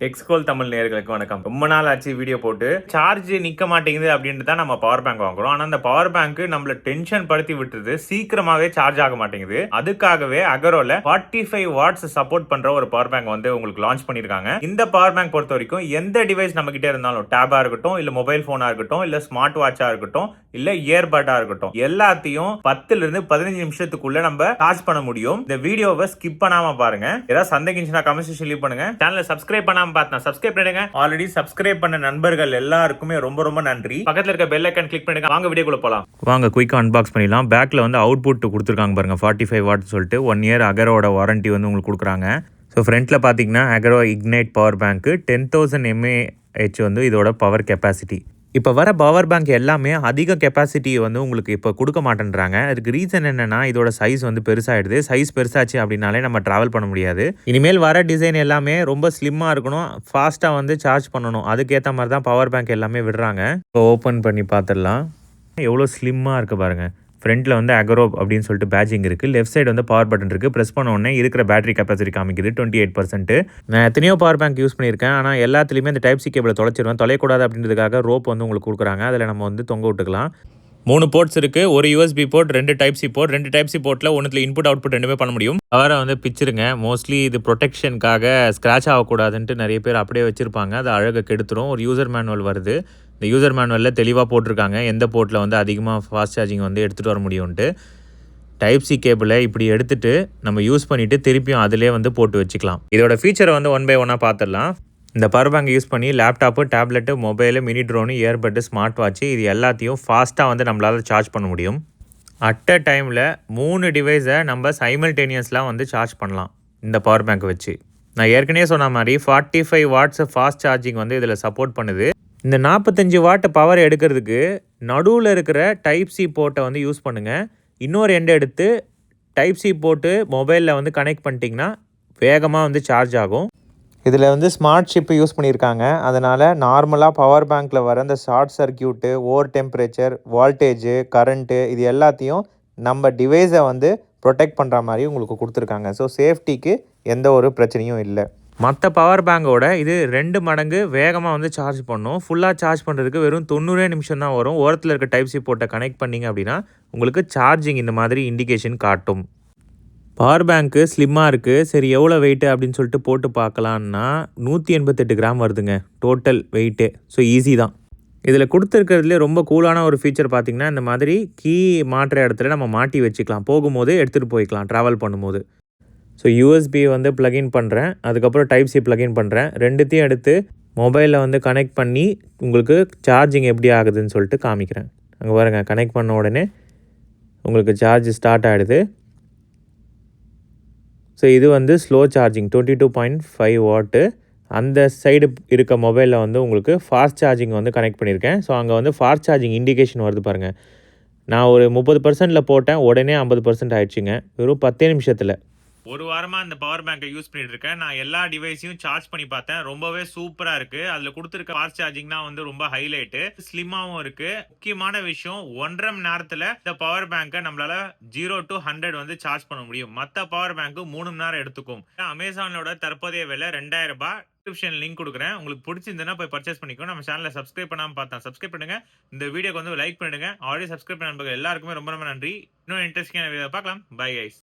டெக்ஸ்கோல் தமிழ் நேயர்களுக்கு வணக்கம். ரொம்ப நாள் ஆச்சு வீடியோ போட்டு. சார்ஜ் நிக்க மாட்டேங்குது அப்படின்ட்டு தான் நம்ம பவர் பேங்க் வாங்குறோம். ஆனா அந்த பவர் பேங்க் நம்மள டென்ஷன் படுத்தி விட்டுருது. சீக்கிரமாவே சார்ஜ் ஆக மாட்டேங்குது. அதுக்காகவே அகரோல 45 வாட்ஸ் சப்போர்ட் பண்ற ஒரு பவர் பேங்க் வந்து உங்களுக்கு லான்ச் பண்ணிருக்காங்க. இந்த பவர் பேங்க் பொறுத்த வரைக்கும் எந்த டிவைஸ் நம்ம கிட்ட இருந்தாலும், டேபா இருக்கட்டும், இல்ல மொபைல் போனா இருக்கட்டும், இல்ல ஸ்மார்ட் வாட்சா இருக்கட்டும், இல்ல இயர்பட்டா இருக்கட்டும், எல்லாத்தையும் 10ல இருந்து 15 நிமிஷத்துக்குள்ள நம்ம சார்ஜ் பண்ண முடியும். இந்த வீடியோவை ஸ்கிப் பண்ணாம பாருங்க. ஏதாவது சந்தேகம் இருந்துச்சுன்னா கமெண்ட் செக்ஷன்ல லீவ் பண்ணுங்க. சேனலை சப்ஸ்கிரைப் பண்ணாம பார்த்தா சப்ஸ்கிரைப் பண்ணுங்க. ஆல்ரெடி சப்ஸ்கிரைப் பண்ண நண்பர்கள் எல்லாருக்குமே ரொம்ப ரொம்ப நன்றி. பக்கத்துல இருக்க பெல் ஐகான் கிளிக் பண்ணுங்க. வாங்க வீடியோக்குள்ள போலாம். வாங்க குயிக்கா அன்பாக்ஸ் பண்ணிடலாம். பேக்ல வந்து அவுட்புட் கொடுத்துருக்காங்க பாருங்க, 45 வாட் சொல்லிட்டு 1 இயர் அகரோட வாரண்டி வந்து உங்களுக்கு கொடுக்குறாங்க. ஸோ ஃப்ரண்ட்ல பார்த்தீங்கன்னா அகரோ இக்னைட் பவர் பேங்க் 10,000 mAh வந்து இதோட பவர் கெப்பாசிட்டி. இப்போ வர பவர் பேங்க் எல்லாமே அதிக கெப்பாசிட்டி வந்து உங்களுக்கு இப்போ கொடுக்க மாட்டேன்றாங்க. அதுக்கு ரீசன் என்னன்னா, இதோட சைஸ் வந்து பெருசாகிடுது. சைஸ் பெருசாச்சு அப்படின்னாலே நம்ம ட்ராவல் பண்ண முடியாது. இனிமேல் வர டிசைன் எல்லாமே ரொம்ப ஸ்லிம்மாக இருக்கணும், ஃபாஸ்ட்டாக வந்து சார்ஜ் பண்ணணும். அதுக்கேற்ற மாதிரி தான் பவர் பேங்க் எல்லாமே விடுறாங்க. இப்போ ஓப்பன் பண்ணி பார்த்துடலாம். எவ்வளோ ஸ்லிம்மாக இருக்குது பாருங்கள். ஃப்ரண்ட்டில் வந்து அகரோ அப்படின்னு சொல்லிட்டு பேட்சிங் இருக்குது. லெஃப்ட் சைடு வந்து பவர் பட்டன் இருக்குது. ப்ரெஸ் பண்ண உடனே இருக்கிற பேட்டரி கெப்பாசிட்டி காமிக்குது 28%. நான் எத்தனையோ பவர் பேங்க் யூஸ் பண்ணியிருக்கேன். ஆனால் எல்லாத்துலேயுமே இந்த டைப் சி கேபிளை தொலைச்சிருவேன். தொலைக்கூடாது அப்படின்றதுக்காக ரோப் வந்து உங்களுக்கு கொடுக்குறாங்க. அதில் நம்ம வந்து தொங்க விட்டுக்கலாம். 3 போர்ட்ஸ் இருக்குது. ஒரு USB port, 2 type C port. 2 type C போர்ட்டில் ஒன்றுல இன்புட் அவுட்புட் ரெண்டுமே பண்ண முடியும். அவரை வந்து பிச்சிருங்க. மோஸ்ட்லி இது ப்ரொடெக்ஷனுக்காக ஸ்க்ராட்ச் ஆகக்கூடாதுன்ட்டு நிறைய பேர் அப்படியே வச்சுருப்பாங்க. அது அழகை கெடுத்துரும். ஒரு யூசர் மேனுவல் வருது. இந்த யூசர் மேனுவலில் தெளிவாக போட்டிருக்காங்க எந்த போர்ட்டில் வந்து அதிகமாக ஃபாஸ்ட் சார்ஜிங் வந்து எடுத்துகிட்டு வர முடியும்ன்ட்டு. டைப் சி கேபிளை இப்படி எடுத்துகிட்டு நம்ம யூஸ் பண்ணிவிட்டு திருப்பியும் அதிலே வந்து போட்டு வச்சுக்கலாம். இதோட ஃபீச்சரை வந்து 1 பை 1 பார்த்துடலாம். இந்த பவர் பேங்க் யூஸ் பண்ணி laptop, tablet, mobile, mini drone, earbud, smart watch இது எல்லாத்தையும் ஃபாஸ்ட்டாக வந்து நம்மளால் சார்ஜ் பண்ண முடியும். அட் அ டைமில் 3 டிவைஸை நம்ம சைமல்டேனியஸ்லாம் வந்து சார்ஜ் பண்ணலாம் இந்த பவர் பேங்க் வச்சு. நான் ஏற்கனவே சொன்ன மாதிரி 45 வாட்ஸ் ஃபாஸ்ட் சார்ஜிங் வந்து இதில் சப்போர்ட் பண்ணுது. இந்த 45 வாட் பவர் எடுக்கிறதுக்கு நடுவில் இருக்கிற டைப் சி போர்ட்டை வந்து யூஸ் பண்ணுங்கள். இன்னொரு எண்டை எடுத்து டைப் சி போட்டு மொபைலில் வந்து கனெக்ட் பண்ணிட்டிங்கன்னா வேகமாக வந்து சார்ஜ் ஆகும். இதில் வந்து ஸ்மார்ட் ஷிப்பு யூஸ் பண்ணியிருக்காங்க. அதனால் நார்மலாக பவர் பேங்க்கில் வர இந்த short circuit, over temperature, voltage, current இது எல்லாத்தையும் நம்ம டிவைஸை வந்து ப்ரொடெக்ட் பண்ணுற மாதிரி உங்களுக்கு கொடுத்துருக்காங்க. ஸோ சேஃப்டிக்கு எந்த ஒரு பிரச்சனையும் இல்லை. மற்ற பவர் பேங்கோட இது 2 மடங்கு வேகமாக வந்து சார்ஜ் பண்ணும். ஃபுல்லாக சார்ஜ் பண்ணுறதுக்கு வெறும் 90 நிமிஷம் தான் வரும். ஓரத்தில் இருக்க டைப் சி போர்ட்டை கனெக்ட் பண்ணிங்க அப்படின்னா உங்களுக்கு சார்ஜிங் இந்த மாதிரி இண்டிகேஷன் காட்டும். பவர் பேங்க்கு ஸ்லிம்மாக இருக்குது. சரி எவ்வளோ வெயிட்டு அப்படின்னு சொல்லிட்டு போட்டு பார்க்கலான்னா 188 கிராம் வருதுங்க டோட்டல் வெயிட்டு. ஸோ ஈஸி தான். இதில் கொடுத்துருக்கிறதுலே ரொம்ப கூலான ஒரு ஃபீச்சர் பார்த்திங்கன்னா, இந்த மாதிரி கீ மாட்டுற இடத்துல நம்ம மாட்டி வச்சுக்கலாம். போகும்போது எடுத்துகிட்டு போய்க்கலாம் ட்ராவல் பண்ணும்போது. ஸோ யூஎஸ்பி வந்து ப்ளகின் பண்ணுறேன். அதுக்கப்புறம் டைப் சி ப்ளகின் பண்ணுறேன். ரெண்டுத்தையும் எடுத்து மொபைலில் வந்து கனெக்ட் பண்ணி உங்களுக்கு சார்ஜிங் எப்படி ஆகுதுன்னு சொல்லிட்டு காமிக்கிறேன். அங்கே பாருங்கள், கனெக்ட் பண்ண உடனே உங்களுக்கு சார்ஜ் ஸ்டார்ட் ஆகிடுது. ஸோ இது வந்து ஸ்லோ சார்ஜிங் 22.5 வாட்டு. அந்த சைடு இருக்க மொபைலில் வந்து உங்களுக்கு ஃபாஸ்ட் சார்ஜிங் வந்து கனெக்ட் பண்ணியிருக்கேன். ஸோ அங்கே வந்து ஃபாஸ்ட் சார்ஜிங் இண்டிகேஷன் வருது பாருங்கள். நான் ஒரு 30%ல் போட்டேன், உடனே 50% ஆயிடுச்சுங்க வெறும் 10 நிமிஷத்தில். ஒரு வாரமாக இந்த பவர் பேங்கை யூஸ் பண்ணிட்டு இருக்கேன். நான் எல்லா டிவைஸையும் சார்ஜ் பண்ணி பார்த்தேன். ரொம்பவே சூப்பராக இருக்குது. அதில் கொடுத்துருக்க ஃபாஸ்ட் சார்ஜிங் தான் வந்து ரொம்ப ஹைலைட்டு. ஸ்லிம்மாகவும் இருக்குது. முக்கியமான விஷயம் 1.5 மணி நேரத்தில் இந்த பவர் பேங்கை நம்மளால 0 to 100 வந்து சார்ஜ் பண்ண முடியும். மற்ற பவர் பேங்க்கு 3 மணி நேரம் எடுத்துக்கும். அமேசானோட தற்போதைய விலை 2000 ரூபாய். டிஸ்கிரிப்ஷன் லிங்க் கொடுக்குறேன். உங்களுக்கு பிடிச்சிருந்ததுன்னா போய் பர்ச்சேஸ் பண்ணிக்கோ. நம்ம சேனலை சப்ஸ்கிரைப் பண்ணாமல் பார்த்தா சப்ஸ்கிரைப் பண்ணுங்க. இந்த வீடியோக்கு வந்து லைக் பண்ணுங்க. ஆல்ரெடி சப்ஸ்கிரைப் பண்ண நண்பர்கள் எல்லாருக்குமே ரொம்ப ரொம்ப நன்றி. இன்னும் இன்ட்ரெஸ்டிங்கான வீடியோ பார்க்கலாம். Bye guys.